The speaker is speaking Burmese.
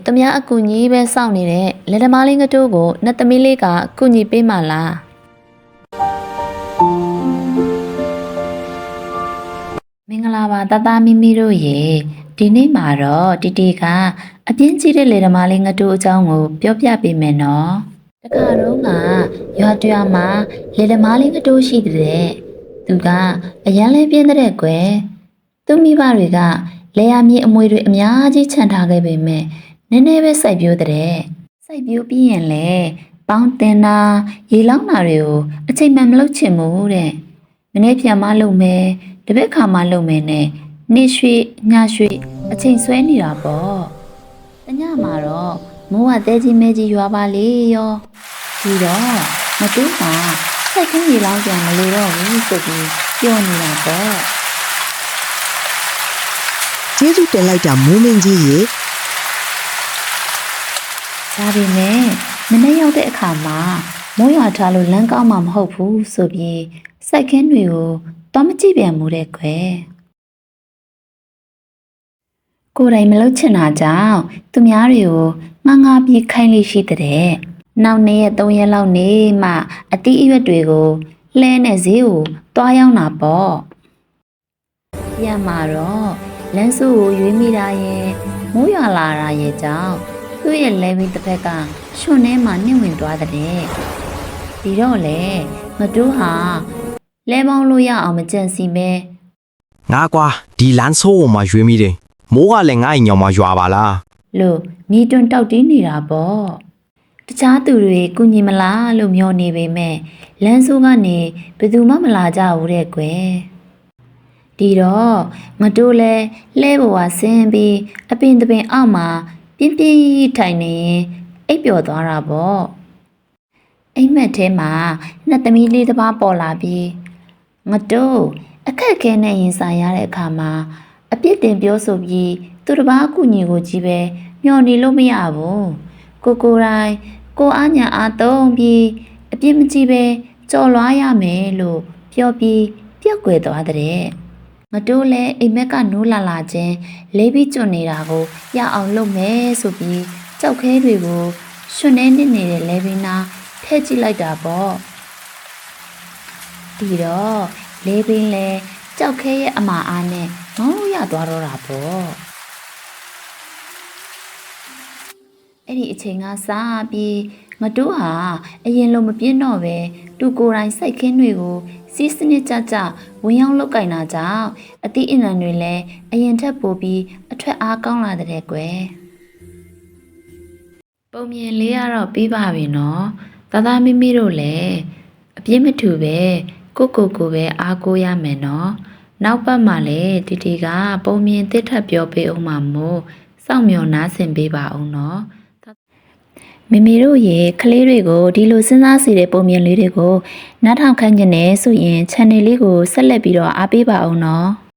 သူများအကူကြီးပဲစောင့်နေတဲ့လက်သမားလေးငတိုးကိုနှစ်သမီးလေးကအကူကြီးပေးမှလားမင်္ဂလာပါတသားမိမိတို့ရေဒီနေ့မှာတော့တီတီကအပြင်းကြီးတဲ့လက်သမားလေးငတိုးအကြောင်းကိုပြောပြပေးမယ်နော်တခါတော့ကရွာတွာမှာလက်သမားလေးငတိုးရှိတဲ့သူကအရန်လေးပြင်းတဲ့ကွယ်သူမိဘတွေကလေယာမြေအမွေတွေအများကြီးခြံထားခဲ့ပေမဲ့နည်းနည်းပဲစိုက်ပျိုးတဲ့စိုက်ပျိုးပြီးရင်လေပေါင်းတင်တာရေလောင်းတာတွေကိုအချိန်မှန်မလုပ်ချင်ဘူးတဲ့မနေ့ပြန်မှလုပ်မယ်တပည့်ခါမှလုပ်မယ်နဲ့နေ့ရွှေညရွှေအချိန်ဆွဲနေတာပေါ့တညမှာတော့မိုးကတဲကြီးမဲကြီးရွာပါလေရောဒီတော့မတူးမှာစိုက်ခင်းရေလောင်းပြန်မလို့တော့ဘူးဆိုပြီးပြောနေတာပေါ့ကျေးဇူးတင်လိုက်တာမိုးမင်းကြီးရေဒါပေမဲ့မနေ့ရောက်တဲ့အခါမှာမိုးရွာထားလို့လမ်းကောင်းမှမဟုတ်ဘူးဆိုပြီးစိုက်ခင်းတွေကိုတော့မကြည့်ပြန်ဘူးတဲ့ခွဲကိုယ်တိုင်မလုပ်ချင်တာကြောင့်သူများတွေကိုငါပြီးခိုင်းလေးရှိတဲ့နောက်နေ့ရက်3ရက်လောက်နေမှအတိအရွက်တွေကိုလှဲနဲ့ဈေးကိုတွားရောက်တာပေါ့ပြန်มาတော့လမ်းစုကိုရွေးမိတာရဲ့မိုးရွာလာတာရဲ့ကြောင့်သူ့ရဲ့လဲပြီးတစ်ဖက်ကရွှွန်ထဲမှာနှင်ဝင်သွားတဲ့ဒီတော့လေငါတို့ဟာလဲပေါင်းလို့ရအောင်မကြံစီမဲငါကွာဒီလမ်းဆိုးမှာရွေးမိတယ်မိုးကလည်းငါ့ညောင်မှာရွာပါလားလို့မိတွန်းတောက်တင်းနေတာပေါ့တခြားသူတွေကုညီမလားလို့မျောနေပေမဲ့လမ်းဆိုးကနေဘယ်သူမှမလာကြဘူးတဲ့ကွယ်ဒီတော့ငါတို့လဲလှဲဘဝဆင်းပြီးအပင်တပင်အောက်မှာပြင်းပြင်းထိုင်နေရင်အိပ်ပျော်သွားတာပေါ့အိမ်မက်ထဲမှာနှစ်သမီးလေးတစ်ပါးပေါ်လာပြီးငါတို့အခက်ခဲနဲ့ရင်ဆိုင်ရတဲ့အခါမှာအပြစ်တင်ပြောဆိုပြီးသူတစ်ပါးအကူညီကိုကြီးပဲမျောနေလို့မရဘူးကိုတိုင်းကိုအားညာအားသုံးပြီးအပြစ်မကြည့်ပဲကြော်လွားရမယ်လို့ပြောပြီးပြုတ်ကွယ်သွားတဲ့ငါတို့လည်းအိမ်မက်ကနိုးလာချင်းလေးပြီးကျွနေတာကိုရအောင်လုပ်မယ်ဆိုပြီးကြောက်ခဲတွေကိုရွှွန်နေနေတဲ့လဲဘင်းနာထည့်ကြည့်လိုက်တာပေါ့ဒီတော့လေးဘင်းလဲကြောက်ခဲရဲ့အမာအားနဲ့ငေါရသွားတော့တာပေါ့အဲ့ဒီအချိန်ကစပြီးငါတို့ဟာအရင်လိုမပြင်းတော့ပဲတူကိုယ်တိုင်စိုက်ခင်းတွေကိုစီးစနစ်ကြကြဝင်ရောက်လောက်ကင်တာကြောင့်အသီးအနှံတွေလည်းအရင်ထက်ပိုပြီးအထွက်အားကောင်းလာတဲ့ကွယ်ပုံမြင်လေးကတော့ပြီးပါပြီနော်သားမိမိတို့လည်းအပြစ်မထူပဲကိုပဲအားကိုးရမယ်နော်နောက်ပတ်မှာလည်းတီကပုံမြင်တစ်ထပ်ပြောပေးအောင်မှာမို့စောင့်မျှော်နားဆင်ပေးပါအောင်နော်မိမိတို့ရဲ့ကလေးတွေကိုဒီလိုစဉ်းစားစီတဲ့ပုံမြင်လေးတွေကိုနားထောင်ခိုင်းကြနေဆိုရင် channel လေးကိုဆက်လက်ပြီးတော့အားပေးပါအောင်နော်